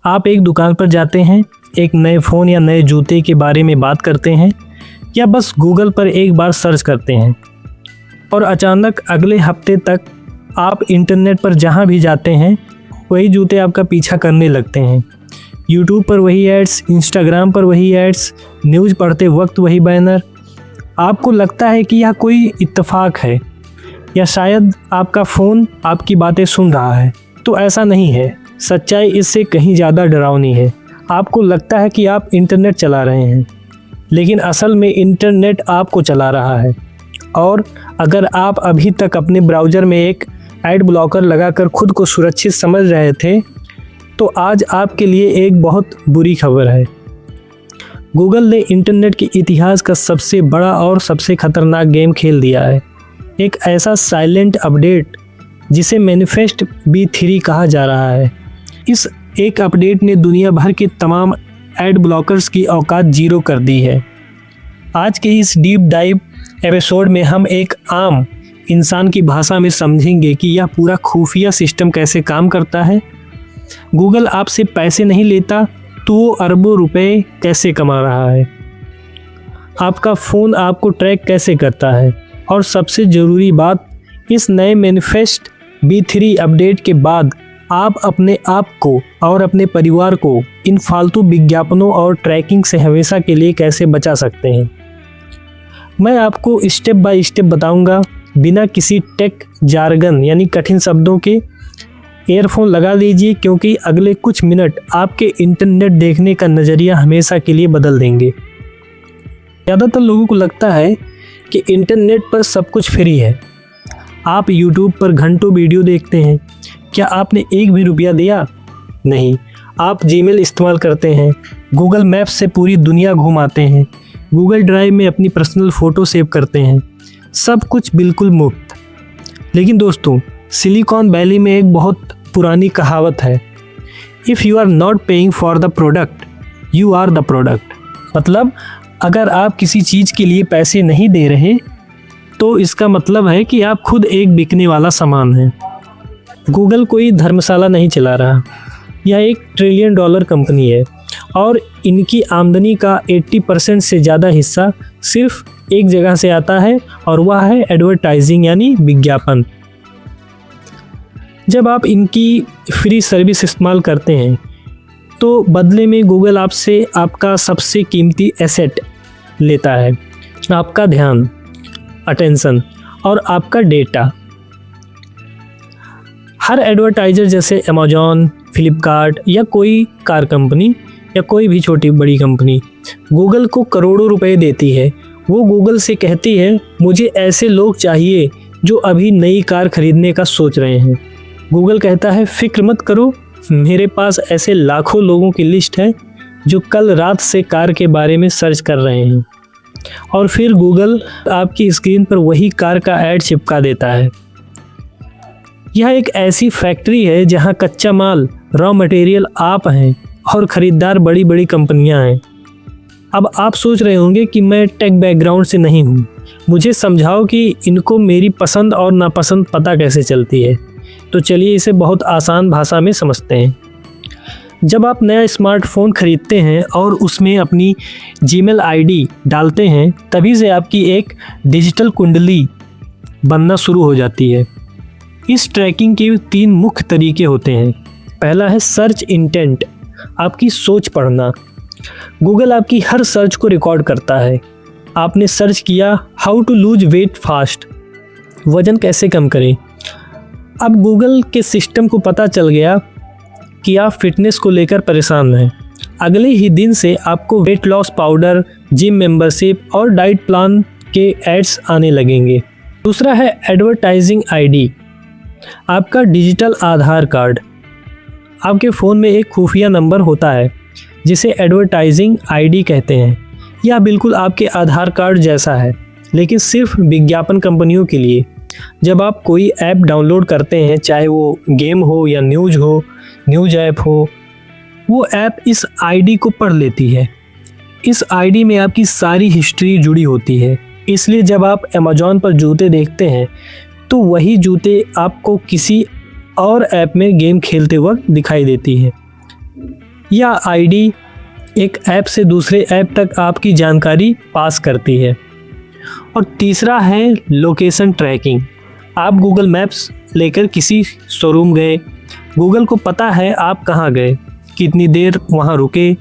आप एक दुकान पर जाते हैं, एक नए फ़ोन या नए जूते के बारे में बात करते हैं या बस गूगल पर एक बार सर्च करते हैं और अचानक अगले हफ्ते तक आप इंटरनेट पर जहां भी जाते हैं वही जूते आपका पीछा करने लगते हैं। यूट्यूब पर वही एड्स, इंस्टाग्राम पर वही एड्स, न्यूज़ पढ़ते वक्त वही बैनर। आपको लगता है कि यह कोई इत्तेफाक है या शायद आपका फ़ोन आपकी बातें सुन रहा है। तो ऐसा नहीं है, सच्चाई इससे कहीं ज़्यादा डरावनी है। आपको लगता है कि आप इंटरनेट चला रहे हैं, लेकिन असल में इंटरनेट आपको चला रहा है। और अगर आप अभी तक अपने ब्राउज़र में एक एड ब्लॉकर लगाकर खुद को सुरक्षित समझ रहे थे, तो आज आपके लिए एक बहुत बुरी खबर है। गूगल ने इंटरनेट के इतिहास का सबसे बड़ा और सबसे खतरनाक गेम खेल दिया है। एक ऐसा साइलेंट अपडेट जिसे मैनिफेस्ट V3 कहा जा रहा है। इस एक अपडेट ने दुनिया भर के तमाम एड ब्लॉकर्स की औकात जीरो कर दी है। आज के इस डीप डाइव एपिसोड में हम एक आम इंसान की भाषा में समझेंगे कि यह पूरा खुफिया सिस्टम कैसे काम करता है। गूगल आपसे पैसे नहीं लेता तो वो अरबों रुपए कैसे कमा रहा है, आपका फ़ोन आपको ट्रैक कैसे करता है, और सबसे ज़रूरी बात, इस नए मैनिफेस्ट V3 अपडेट के बाद आप अपने आप को और अपने परिवार को इन फालतू विज्ञापनों और ट्रैकिंग से हमेशा के लिए कैसे बचा सकते हैं। मैं आपको स्टेप बाय स्टेप बताऊंगा, बिना किसी टेक जार्गन यानी कठिन शब्दों के। ईयरफोन लगा लीजिए क्योंकि अगले कुछ मिनट आपके इंटरनेट देखने का नज़रिया हमेशा के लिए बदल देंगे। ज़्यादातर लोगों को लगता है कि इंटरनेट पर सब कुछ फ्री है। आप यूट्यूब पर घंटों वीडियो देखते हैं, क्या आपने एक भी रुपया दिया? नहीं। आप जीमेल इस्तेमाल करते हैं, गूगल मैप्स से पूरी दुनिया घूम आते हैं, गूगल ड्राइव में अपनी पर्सनल फ़ोटो सेव करते हैं, सब कुछ बिल्कुल मुफ्त। लेकिन दोस्तों, सिलिकॉन वैली में एक बहुत पुरानी कहावत है, if you are not paying for the product you are the product. मतलब अगर आप किसी चीज़ के लिए पैसे नहीं दे रहे तो इसका मतलब है कि आप खुद एक बिकने वाला सामान हैं। गूगल कोई धर्मशाला नहीं चला रहा, यह एक $1 ट्रिलियन कंपनी है और इनकी आमदनी का 80% से ज़्यादा हिस्सा सिर्फ एक जगह से आता है और वह है एडवर्टाइजिंग यानी विज्ञापन। जब आप इनकी फ्री सर्विस इस्तेमाल करते हैं तो बदले में गूगल आपसे आपका सबसे कीमती एसेट लेता है, आपका ध्यान, अटेंशन और आपका डेटा। हर एडवर्टाइज़र जैसे अमेजॉन, फ्लिपकार्ट या कोई कार कंपनी या कोई भी छोटी बड़ी कंपनी गूगल को करोड़ों रुपए देती है। वो गूगल से कहती है, मुझे ऐसे लोग चाहिए जो अभी नई कार खरीदने का सोच रहे हैं। गूगल कहता है, फ़िक्र मत करो, मेरे पास ऐसे लाखों लोगों की लिस्ट है जो कल रात से कार के बारे में सर्च कर रहे हैं। और फिर गूगल आपकी स्क्रीन पर वही कार का ऐड चिपका देता है। यह एक ऐसी फैक्ट्री है जहां कच्चा माल, रॉ मटेरियल आप हैं और ख़रीदार बड़ी बड़ी कंपनियां हैं। अब आप सोच रहे होंगे कि मैं टेक बैकग्राउंड से नहीं हूं, मुझे समझाओ कि इनको मेरी पसंद और नापसंद पता कैसे चलती है। तो चलिए इसे बहुत आसान भाषा में समझते हैं। जब आप नया स्मार्टफ़ोन ख़रीदते हैं और उसमें अपनी जीमेल आईडी डालते हैं, तभी से आपकी एक डिजिटल कुंडली बनना शुरू हो जाती है। इस ट्रैकिंग के 3 मुख्य तरीके होते हैं। पहला है सर्च इंटेंट, आपकी सोच पढ़ना। गूगल आपकी हर सर्च को रिकॉर्ड करता है। आपने सर्च किया how to lose weight fast, वज़न कैसे कम करें। अब गूगल के सिस्टम को पता चल गया कि आप फिटनेस को लेकर परेशान हैं। अगले ही दिन से आपको weight loss powder, gym membership और डाइट प्लान के एड्स आने लगेंगे। दूसरा है एडवर्टाइजिंग आईडी, आपका डिजिटल आधार कार्ड। आपके फ़ोन में एक खुफिया नंबर होता है जिसे एडवर्टाइजिंग आईडी कहते हैं। यह बिल्कुल आपके आधार कार्ड जैसा है, लेकिन सिर्फ विज्ञापन कंपनियों के लिए। जब आप कोई ऐप डाउनलोड करते हैं, चाहे वो गेम हो या न्यूज़ ऐप हो, वो ऐप इस आईडी को पढ़ लेती है। इस आईडी में आपकी सारी हिस्ट्री जुड़ी होती है। इसलिए जब आप अमेजॉन पर जूते देखते हैं तो वही जूते आपको किसी और ऐप में गेम खेलते वक्त दिखाई देती है। या आईडी एक ऐप से दूसरे ऐप तक आपकी जानकारी पास करती है। और तीसरा है लोकेशन ट्रैकिंग। आप गूगल मैप्स लेकर किसी शोरूम गए, गूगल को पता है आप कहाँ गए, कितनी देर वहाँ रुके,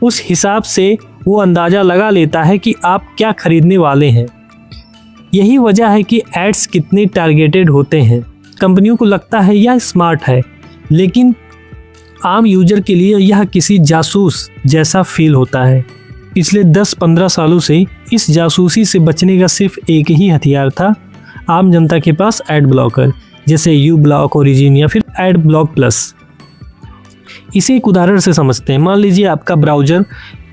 उस हिसाब से वो अंदाज़ा लगा लेता है कि आप क्या खरीदने वाले हैं। यही वजह है कि एड्स कितने टारगेटेड होते हैं। कंपनियों को लगता है यह स्मार्ट है, लेकिन आम यूजर के लिए यह किसी जासूस जैसा फील होता है। पिछले 10-15 सालों से इस जासूसी से बचने का सिर्फ एक ही हथियार था आम जनता के पास, एड ब्लॉकर, जैसे यू ब्लॉक ओरिजिन या फिर एड ब्लॉक प्लस। इसे एक उदाहरण से समझते हैं। मान लीजिए आपका ब्राउज़र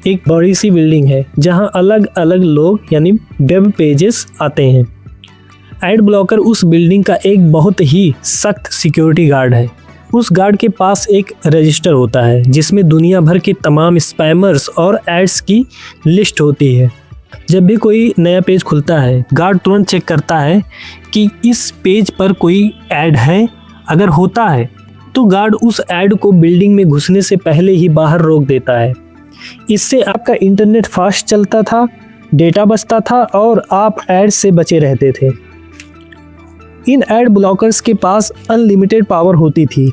एक बड़ी सी बिल्डिंग है जहां अलग अलग लोग यानी वेब पेजेस आते हैं। एड ब्लॉकर उस बिल्डिंग का एक बहुत ही सख्त सिक्योरिटी गार्ड है। उस गार्ड के पास एक रजिस्टर होता है जिसमें दुनिया भर के तमाम स्पैमर्स और एड्स की लिस्ट होती है। जब भी कोई नया पेज खुलता है, गार्ड तुरंत चेक करता है कि इस पेज पर कोई ऐड है। अगर होता है तो गार्ड उस ऐड को बिल्डिंग में घुसने से पहले ही बाहर रोक देता है। इससे आपका इंटरनेट फास्ट चलता था, डेटा बचता था और आप ऐड से बचे रहते थे। इन ऐड ब्लॉकर्स के पास अनलिमिटेड पावर होती थी।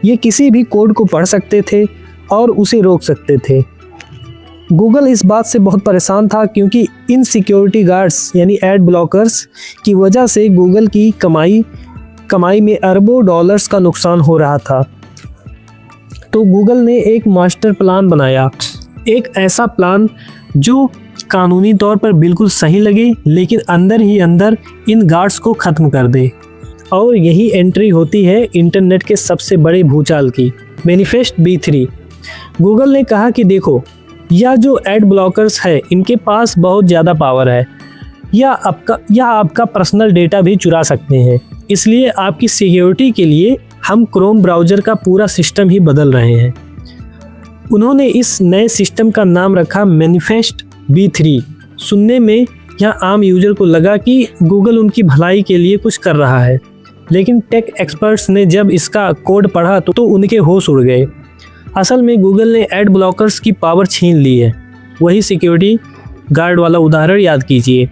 ये किसी भी कोड को पढ़ सकते थे और उसे रोक सकते थे। गूगल इस बात से बहुत परेशान था क्योंकि इन सिक्योरिटी गार्ड्स यानी ऐड ब्लॉकर्स की वजह से गूगल की कमाई में अरबों डॉलर्स का नुकसान हो रहा था। तो गूगल ने एक मास्टर प्लान बनाया, एक ऐसा प्लान जो कानूनी तौर पर बिल्कुल सही लगे लेकिन अंदर ही अंदर इन गार्ड्स को ख़त्म कर दे। और यही एंट्री होती है इंटरनेट के सबसे बड़े भूचाल की, मैनिफेस्ट B3। गूगल ने कहा कि देखो, यह जो एड ब्लॉकर्स है इनके पास बहुत ज़्यादा पावर है, या आपका पर्सनल डेटा भी चुरा सकते हैं। इसलिए आपकी सिक्योरिटी के लिए हम क्रोम ब्राउज़र का पूरा सिस्टम ही बदल रहे हैं। उन्होंने इस नए सिस्टम का नाम रखा मैनिफेस्ट B3। सुनने में यह आम यूजर को लगा कि गूगल उनकी भलाई के लिए कुछ कर रहा है, लेकिन टेक एक्सपर्ट्स ने जब इसका कोड पढ़ा तो उनके होश उड़ गए। असल में गूगल ने एड ब्लॉकर्स की पावर छीन ली है। वही सिक्योरिटी गार्ड वाला उदाहरण याद कीजिए।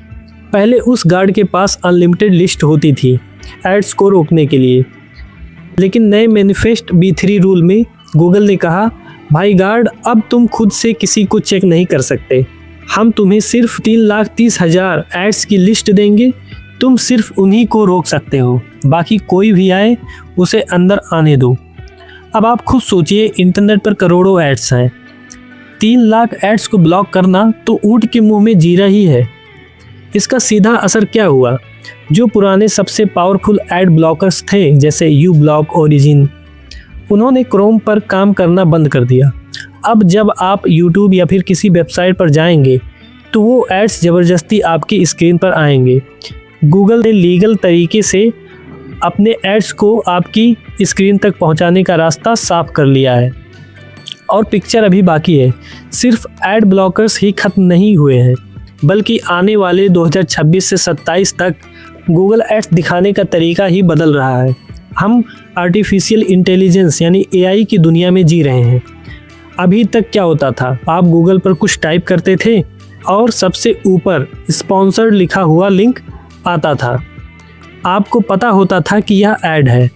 पहले उस गार्ड के पास अनलिमिटेड लिस्ट होती थी एड्स को रोकने के लिए, लेकिन नए मैनिफेस्ट B3 रूल में गूगल ने कहा, भाई गार्ड, अब तुम खुद से किसी को चेक नहीं कर सकते। हम तुम्हें सिर्फ 3,30,000 एड्स की लिस्ट देंगे, तुम सिर्फ उन्हीं को रोक सकते हो, बाकी कोई भी आए उसे अंदर आने दो। अब आप खुद सोचिए, इंटरनेट पर करोड़ों एड्स हैं। 3 लाख एड्स को ब्लॉक करना तो ऊँट के मुंह में जीरा ही है। इसका सीधा असर क्या हुआ? जो पुराने सबसे पावरफुल एड ब्लॉकर्स थे जैसे यू ब्लॉक ओरिजिन, उन्होंने क्रोम पर काम करना बंद कर दिया। अब जब आप यूट्यूब या फिर किसी वेबसाइट पर जाएंगे तो वो एड्स ज़बरदस्ती आपकी स्क्रीन पर आएंगे। गूगल ने लीगल तरीके से अपने एड्स को आपकी स्क्रीन तक पहुंचाने का रास्ता साफ कर लिया है। और पिक्चर अभी बाकी है। सिर्फ एड ब्लॉकर्स ही ख़त्म नहीं हुए हैं, बल्कि आने वाले 2026 से 27 तक गूगल एड्स दिखाने का तरीका ही बदल रहा है। हम आर्टिफिशियल इंटेलिजेंस यानी AI की दुनिया में जी रहे हैं। अभी तक क्या होता था, आप गूगल पर कुछ टाइप करते थे और सबसे ऊपर स्पॉन्सर्ड लिखा हुआ लिंक आता था। आपको पता होता था कि यह ऐड है।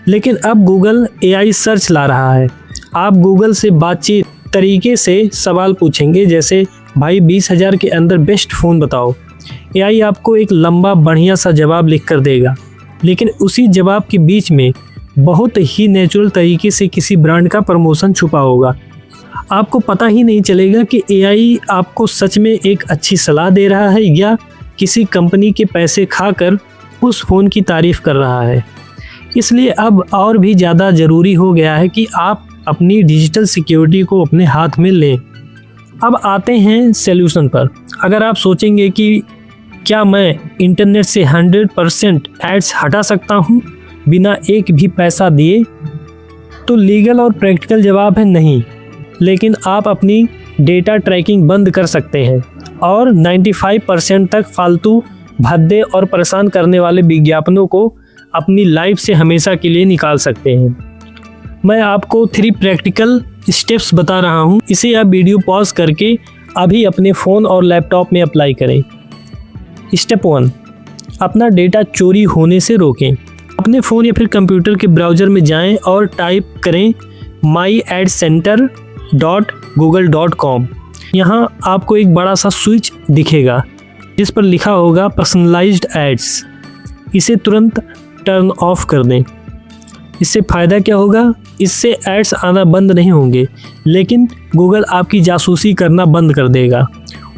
लेकिन अब गूगल AI सर्च ला रहा है। आप गूगल से बातचीत तरीके से सवाल पूछेंगे, जैसे भाई 20,000 के अंदर बेस्ट फ़ोन बताओ। AI आपको एक लंबा बढ़िया सा जवाब लिख कर देगा, लेकिन उसी जवाब के बीच में बहुत ही नेचुरल तरीके से किसी ब्रांड का प्रमोशन छुपा होगा। आपको पता ही नहीं चलेगा कि AI आपको सच में एक अच्छी सलाह दे रहा है या किसी कंपनी के पैसे खाकर उस फ़ोन की तारीफ़ कर रहा है। इसलिए अब और भी ज़्यादा ज़रूरी हो गया है कि आप अपनी डिजिटल सिक्योरिटी को अपने हाथ में लें। अब आते हैं सॉल्यूशन पर। अगर आप सोचेंगे कि क्या मैं इंटरनेट से 100% एड्स हटा सकता हूं बिना एक भी पैसा दिए, तो लीगल और प्रैक्टिकल जवाब है नहीं। लेकिन आप अपनी डेटा ट्रैकिंग बंद कर सकते हैं और 95% तक फालतू, भद्दे और परेशान करने वाले विज्ञापनों को अपनी लाइफ से हमेशा के लिए निकाल सकते हैं। मैं आपको 3 प्रैक्टिकल स्टेप्स बता रहा हूँ। इसे आप वीडियो पॉज करके अभी अपने फ़ोन और लैपटॉप में अप्लाई करें। स्टेप 1, अपना डेटा चोरी होने से रोकें। अपने फ़ोन या फिर कंप्यूटर के ब्राउज़र में जाएं और टाइप करें myadcenter.google.com। यहाँ आपको एक बड़ा सा स्विच दिखेगा जिस पर लिखा होगा पर्सनलाइज्ड एड्स। इसे तुरंत टर्न ऑफ कर दें। इससे फ़ायदा क्या होगा? इससे एड्स आना बंद नहीं होंगे, लेकिन गूगल आपकी जासूसी करना बंद कर देगा।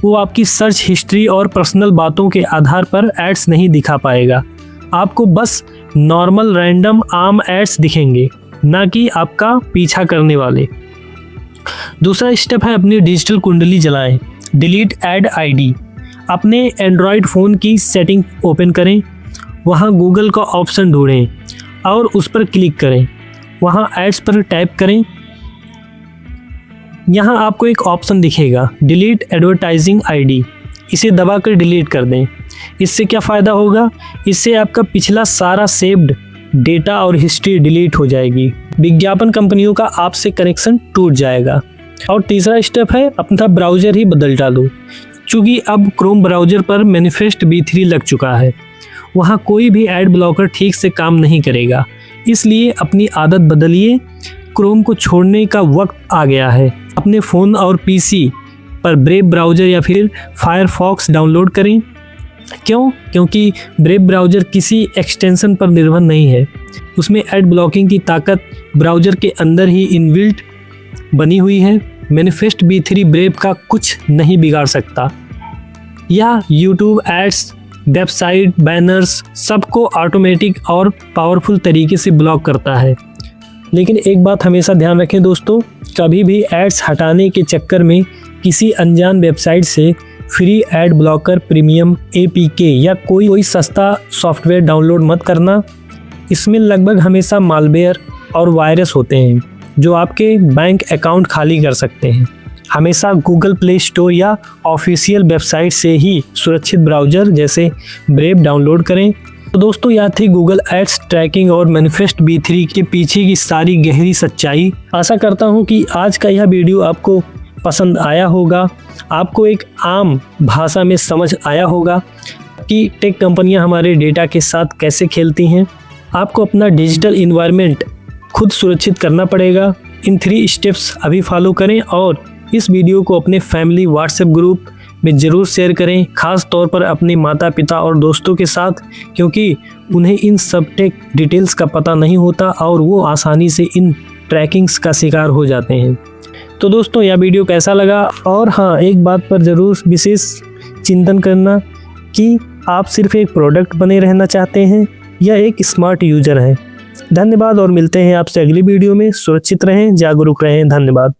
वो आपकी सर्च हिस्ट्री और पर्सनल बातों के आधार पर एड्स नहीं दिखा पाएगा। आपको बस नॉर्मल रैंडम आम एड्स दिखेंगे, ना कि आपका पीछा करने वाले। दूसरा स्टेप है अपनी डिजिटल कुंडली जलाएं। Delete add ID. अपने एंड्रॉयड फ़ोन की सेटिंग ओपन करें, वहाँ गूगल का ऑप्शन ढूंढें और उस पर क्लिक करें। वहाँ एड्स पर टाइप करें। यहाँ आपको एक ऑप्शन दिखेगा डिलीट एडवर्टाइजिंग आईडी। इसे दबाकर डिलीट कर दें। इससे क्या फ़ायदा होगा? इससे आपका पिछला सारा सेव्ड डेटा और हिस्ट्री डिलीट हो जाएगी। विज्ञापन कंपनियों का आपसे कनेक्शन टूट जाएगा। और तीसरा स्टेप है अपना ब्राउज़र ही बदल डालो। चूँकि अब क्रोम ब्राउज़र पर मैनिफेस्ट V3 लग चुका है, वहाँ कोई भी ऐड ब्लॉकर ठीक से काम नहीं करेगा। इसलिए अपनी आदत बदलिए। क्रोम को छोड़ने का वक्त आ गया है। अपने फ़ोन और पीसी पर ब्रेव ब्राउज़र या फिर फायरफॉक्स डाउनलोड करें। क्यों? क्योंकि ब्रेव ब्राउज़र किसी एक्सटेंशन पर निर्भर नहीं है। उसमें ऐड ब्लॉकिंग की ताकत ब्राउज़र के अंदर ही इनबिल्ट बनी हुई है। मैनिफेस्ट V3 ब्रेव का कुछ नहीं बिगाड़ सकता। यह यूट्यूब एड्स, वेबसाइट, बैनर्स सबको ऑटोमेटिक और पावरफुल तरीके से ब्लॉक करता है। लेकिन एक बात हमेशा ध्यान रखें दोस्तों, कभी भी एड्स हटाने के चक्कर में किसी अनजान वेबसाइट से free add blocker, premium APK या कोई सस्ता सॉफ्टवेयर डाउनलोड मत करना। इसमें लगभग हमेशा मालवेयर और वायरस होते हैं जो आपके बैंक अकाउंट खाली कर सकते हैं। हमेशा गूगल प्ले स्टोर या ऑफिशियल वेबसाइट से ही सुरक्षित ब्राउज़र जैसे ब्रेव डाउनलोड करें। तो दोस्तों, यह थी गूगल एड्स ट्रैकिंग और मैनिफेस्ट V3 के पीछे की सारी गहरी सच्चाई। आशा करता हूँ कि आज का यह वीडियो आपको पसंद आया होगा, आपको एक आम भाषा में समझ आया होगा कि टेक कंपनियां हमारे डेटा के साथ कैसे खेलती हैं। आपको अपना डिजिटल इन्वायरमेंट खुद सुरक्षित करना पड़ेगा। इन 3 स्टेप्स अभी फॉलो करें और इस वीडियो को अपने फैमिली व्हाट्सएप ग्रुप में ज़रूर शेयर करें, ख़ास तौर पर अपने माता पिता और दोस्तों के साथ, क्योंकि उन्हें इन सब टेक डिटेल्स का पता नहीं होता और वो आसानी से इन ट्रैकिंग्स का शिकार हो जाते हैं। तो दोस्तों, यह वीडियो कैसा लगा? और हाँ, एक बात पर ज़रूर विशेष चिंतन करना कि आप सिर्फ एक प्रोडक्ट बने रहना चाहते हैं या एक स्मार्ट यूज़र हैं। धन्यवाद और मिलते हैं आपसे अगली वीडियो में। सुरक्षित रहें, जागरूक रहें। धन्यवाद।